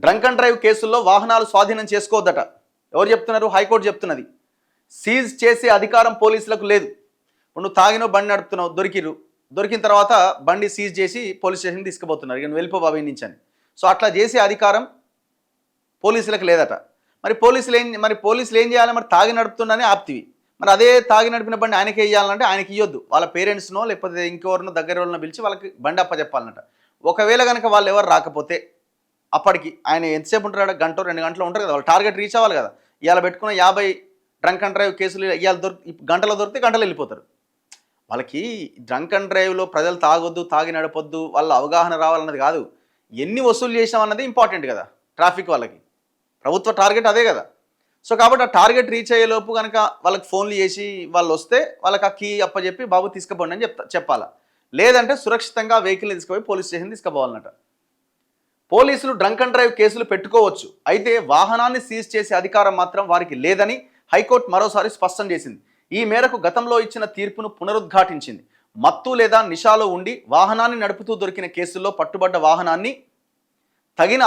Drunk and drive కేసుల్లో వాహనాలు స్వాధీనం చేసుకోవద్దట. ఎవరు చెప్తున్నారు? హైకోర్టు చెప్తున్నది. సీజ్ చేసే అధికారం పోలీసులకు లేదు. ఇప్పుడు నువ్వు తాగినో బండి నడుపుతున్నావు, దొరికిన తర్వాత బండి సీజ్ చేసి పోలీస్ స్టేషన్ తీసుకుపోతున్నారు, ఇక వెళ్ళిపో బాబు నుంచి అని. సో అట్లా చేసే అధికారం పోలీసులకు లేదట. మరి పోలీసులు ఏం చేయాలి? మరి తాగి నడుపుతున్నానే ఆప్తివి, మరి అదే తాగి నడిపిన బండి ఆయనకే ఇవ్వాలంటే ఆయనకి ఇవ్వద్దు, వాళ్ళ పేరెంట్స్నో లేకపోతే ఇంకెవరినో దగ్గర వాళ్ళనో పిలిచి వాళ్ళకి బండి అప్పచెప్పాలన్నట. ఒకవేళ కనుక వాళ్ళు ఎవరు రాకపోతే అప్పటికి ఆయన ఎంతసేపు ఉంటాడు? గంట 2 గంటలు ఉంటారు కదా, వాళ్ళు టార్గెట్ రీచ్ అవ్వాలి కదా. ఇవాళ పెట్టుకున్న 50 డ్రంక్ అండ్ డ్రైవ్ కేసులు ఇవాళ గంటలో దొరికితే గంటలు వెళ్ళిపోతారు. వాళ్ళకి డ్రంక్ అండ్ డ్రైవ్లో ప్రజలు తాగొద్దు, తాగి నడపొద్దు, వాళ్ళ అవగాహన రావాలన్నది కాదు, ఎన్ని వసూలు చేసాం అన్నది ఇంపార్టెంట్ కదా ట్రాఫిక్ వాళ్ళకి. ప్రభుత్వ టార్గెట్ అదే కదా. సో కాబట్టి ఆ టార్గెట్ రీచ్ అయ్యేలోపు కనుక వాళ్ళకి ఫోన్లు చేసి వాళ్ళు వస్తే వాళ్ళకి ఆ కీ అప్పచెప్పి బాబు తీసుకుపోండి అని చెప్పాలా. లేదంటే సురక్షితంగా వెహికల్ని తీసుకుపోయి పోలీస్ స్టేషన్ తీసుకుపోవాలన్నట. పోలీసులు డ్రంక్ అండ్ డ్రైవ్ కేసులు పెట్టుకోవచ్చు, అయితే వాహనాన్ని సీజ్ చేసే అధికారం మాత్రం వారికి లేదని హైకోర్టు మరోసారి స్పష్టం చేసింది. ఈ మేరకు గతంలో ఇచ్చిన తీర్పును పునరుద్ఘాటించింది. మత్తు లేదా నిషాలో ఉండి వాహనాన్ని నడుపుతూ దొరికిన కేసుల్లో పట్టుబడ్డ వాహనాన్ని తగిన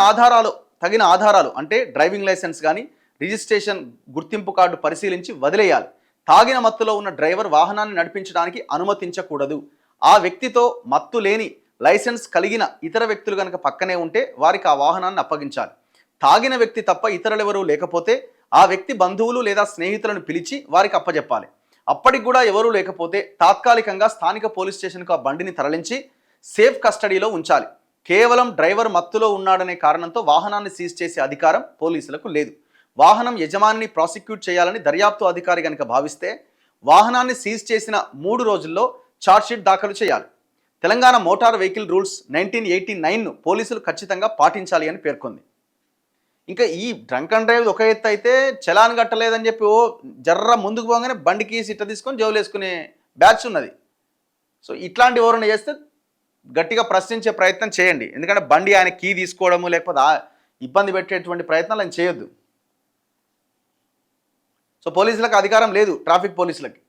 ఆధారాలు అంటే డ్రైవింగ్ లైసెన్స్ కానీ రిజిస్ట్రేషన్ గుర్తింపు కార్డు పరిశీలించి వదిలేయాలి. తాగిన మత్తులో ఉన్న డ్రైవర్ వాహనాన్ని నడిపించడానికి అనుమతించకూడదు. ఆ వ్యక్తితో మత్తు లేని లైసెన్స్ కలిగిన ఇతర వ్యక్తులు కనుక పక్కనే ఉంటే వారికి ఆ వాహనాన్ని అప్పగించాలి. తాగిన వ్యక్తి తప్ప ఇతరులెవరూ లేకపోతే ఆ వ్యక్తి బంధువులు లేదా స్నేహితులను పిలిచి వారికి అప్పచెప్పాలి. అప్పటికి కూడా ఎవరూ లేకపోతే తాత్కాలికంగా స్థానిక పోలీస్ స్టేషన్కు ఆ బండిని తరలించి సేఫ్ కస్టడీలో ఉంచాలి. కేవలం డ్రైవర్ మత్తులో ఉన్నాడనే కారణంతో వాహనాన్ని సీజ్ చేసే అధికారం పోలీసులకు లేదు. వాహనం యజమానిని ప్రాసిక్యూట్ చేయాలని దర్యాప్తు అధికారి కనుక భావిస్తే వాహనాన్ని సీజ్ చేసిన 3 రోజుల్లో ఛార్జ్షీట్ దాఖలు చేయాలి. తెలంగాణ మోటార్ వెహికల్ రూల్స్ 1989ను పోలీసులు ఖచ్చితంగా పాటించాలి అని పేర్కొంది. ఇంకా ఈ డ్రంక్ అండ్ డ్రైవ్ ఒక ఎత్తు అయితే చలాన్ కట్టలేదని చెప్పి జర్ర ముందుకు పోగానే బండికి సిట్ట తీసుకొని జోలు వేసుకునే బ్యాచ్ ఉన్నది. సో ఇట్లాంటి ఎవరైనా చేస్తే గట్టిగా ప్రశ్నించే ప్రయత్నం చేయండి. ఎందుకంటే బండి ఆయన కీ తీసుకోవడము లేకపోతే ఇబ్బంది పెట్టేటువంటి ప్రయత్నాలు ఆయన చేయొద్దు. సో పోలీసులకు అధికారం లేదు, ట్రాఫిక్ పోలీసులకి.